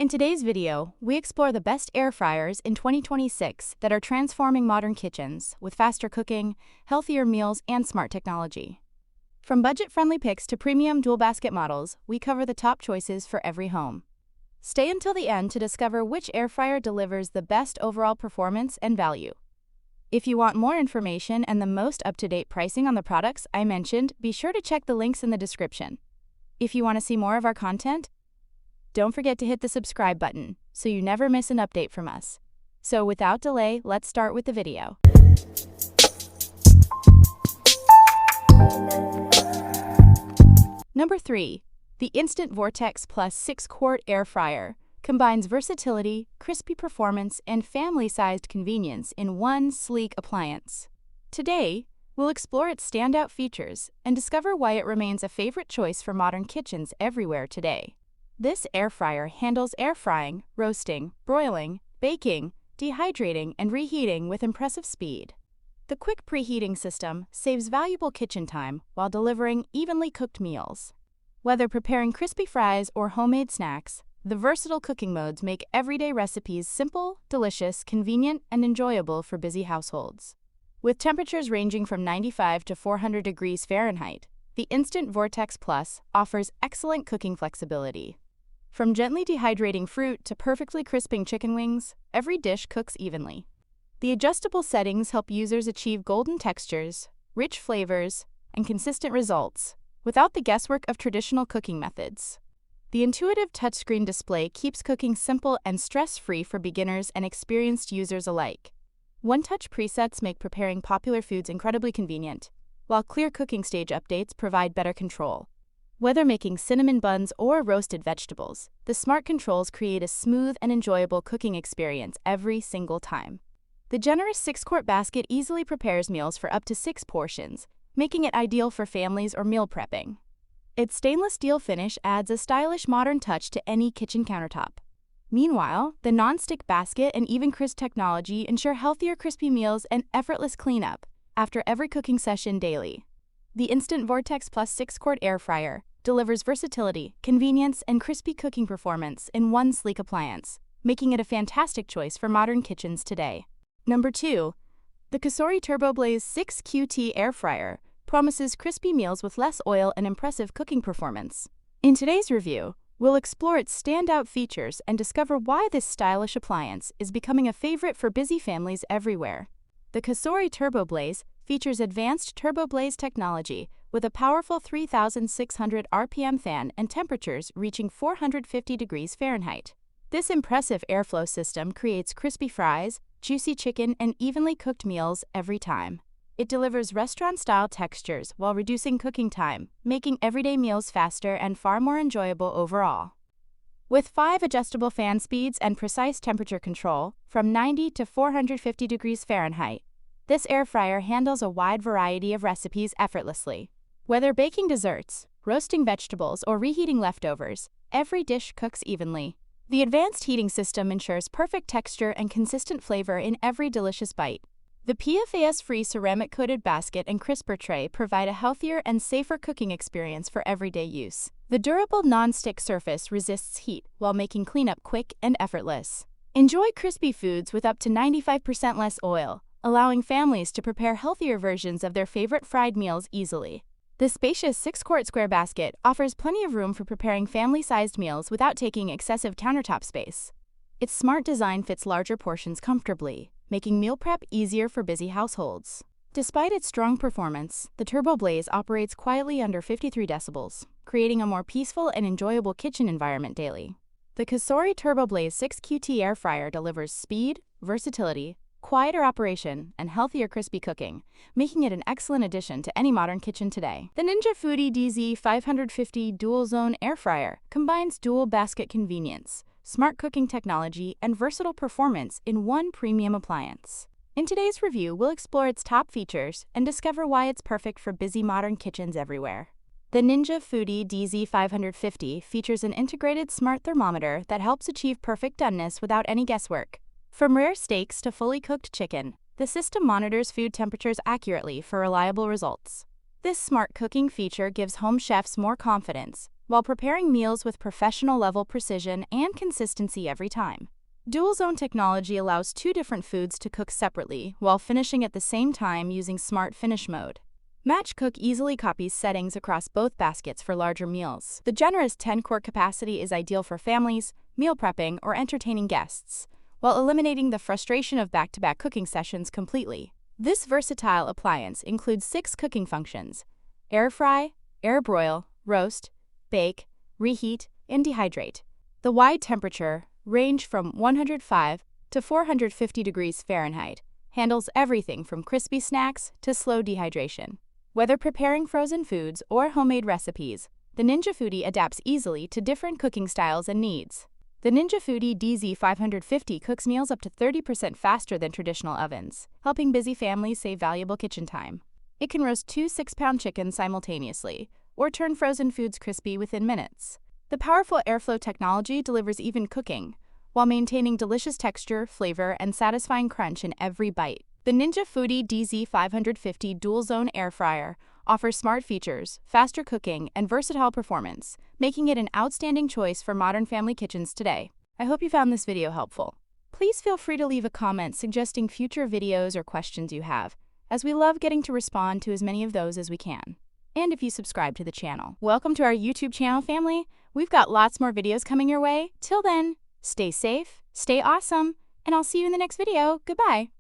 In today's video, we explore the best air fryers in 2026 that are transforming modern kitchens with faster cooking, healthier meals, and smart technology. From budget-friendly picks to premium dual-basket models, we cover the top choices for every home. Stay until the end to discover which air fryer delivers the best overall performance and value. If you want more information and the most up-to-date pricing on the products I mentioned, be sure to check the links in the description. If you want to see more of our content, don't forget to hit the subscribe button so you never miss an update from us. So without delay, let's start with the video. Number 3. The Instant Vortex Plus 6-quart Air Fryer combines versatility, crispy performance, and family-sized convenience in one sleek appliance. Today, we'll explore its standout features and discover why it remains a favorite choice for modern kitchens everywhere today. This air fryer handles air frying, roasting, broiling, baking, dehydrating, and reheating with impressive speed. The quick preheating system saves valuable kitchen time while delivering evenly cooked meals. Whether preparing crispy fries or homemade snacks, the versatile cooking modes make everyday recipes simple, delicious, convenient, and enjoyable for busy households. With temperatures ranging from 95 to 400 degrees Fahrenheit, the Instant Vortex Plus offers excellent cooking flexibility. From gently dehydrating fruit to perfectly crisping chicken wings, every dish cooks evenly. The adjustable settings help users achieve golden textures, rich flavors, and consistent results, without the guesswork of traditional cooking methods. The intuitive touchscreen display keeps cooking simple and stress-free for beginners and experienced users alike. One-touch presets make preparing popular foods incredibly convenient, while clear cooking stage updates provide better control. Whether making cinnamon buns or roasted vegetables, the smart controls create a smooth and enjoyable cooking experience every single time. The generous 6-quart basket easily prepares meals for up to 6 portions, making it ideal for families or meal prepping. Its stainless steel finish adds a stylish modern touch to any kitchen countertop. Meanwhile, the non-stick basket and even crisp technology ensure healthier crispy meals and effortless cleanup after every cooking session daily. The Instant Vortex Plus 6-quart air fryer delivers versatility, convenience, and crispy cooking performance in one sleek appliance, making it a fantastic choice for modern kitchens today. Number 2. The COSORI TurboBlaze 6QT Air Fryer promises crispy meals with less oil and impressive cooking performance. In today's review, we'll explore its standout features and discover why this stylish appliance is becoming a favorite for busy families everywhere. The COSORI TurboBlaze features advanced TurboBlaze technology with a powerful 3,600 RPM fan and temperatures reaching 450 degrees Fahrenheit. This impressive airflow system creates crispy fries, juicy chicken, and evenly cooked meals every time. It delivers restaurant-style textures while reducing cooking time, making everyday meals faster and far more enjoyable overall. With 5 adjustable fan speeds and precise temperature control, from 90 to 450 degrees Fahrenheit, this air fryer handles a wide variety of recipes effortlessly. Whether baking desserts, roasting vegetables, or reheating leftovers, every dish cooks evenly. The advanced heating system ensures perfect texture and consistent flavor in every delicious bite. The PFAS-free ceramic-coated basket and crisper tray provide a healthier and safer cooking experience for everyday use. The durable non-stick surface resists heat while making cleanup quick and effortless. Enjoy crispy foods with up to 95% less oil, allowing families to prepare healthier versions of their favorite fried meals easily. The spacious 6-quart square basket offers plenty of room for preparing family-sized meals without taking excessive countertop space. Its smart design fits larger portions comfortably, making meal prep easier for busy households. Despite its strong performance, the TurboBlaze operates quietly under 53 decibels, creating a more peaceful and enjoyable kitchen environment daily. The COSORI TurboBlaze 6QT Air Fryer delivers speed, versatility, quieter operation, and healthier crispy cooking, making it an excellent addition to any modern kitchen today. The Foodi DZ550 DualZone Air Fryer combines dual basket convenience, smart cooking technology, and versatile performance in one premium appliance. In today's review, we'll explore its top features and discover why it's perfect for busy modern kitchens everywhere. The Foodi DZ550 features an integrated smart thermometer that helps achieve perfect doneness without any guesswork. From rare steaks to fully cooked chicken, the system monitors food temperatures accurately for reliable results. This smart cooking feature gives home chefs more confidence, while preparing meals with professional-level precision and consistency every time. DualZone technology allows 2 different foods to cook separately while finishing at the same time using Smart Finish mode. Match Cook easily copies settings across both baskets for larger meals. The generous 10-quart capacity is ideal for families, meal prepping, or entertaining guests, while eliminating the frustration of back-to-back cooking sessions completely. This versatile appliance includes 6 cooking functions: air fry, air broil, roast, bake, reheat, and dehydrate. The wide temperature range from 105 to 450 degrees Fahrenheit handles everything from crispy snacks to slow dehydration. Whether preparing frozen foods or homemade recipes, the Ninja Foodi adapts easily to different cooking styles and needs. The Ninja Foodi DZ550 cooks meals up to 30% faster than traditional ovens, helping busy families save valuable kitchen time. It can roast 2 6-pound chickens simultaneously, or turn frozen foods crispy within minutes. The powerful airflow technology delivers even cooking, while maintaining delicious texture, flavor, and satisfying crunch in every bite. The Ninja Foodi DZ550 DualZone Air Fryer offers smart features, faster cooking, and versatile performance, making it an outstanding choice for modern family kitchens today. I hope you found this video helpful. Please feel free to leave a comment suggesting future videos or questions you have, as we love getting to respond to as many of those as we can. And if you subscribe to the channel, welcome to our YouTube channel family. We've got lots more videos coming your way. Till then, stay safe, stay awesome, and I'll see you in the next video. Goodbye.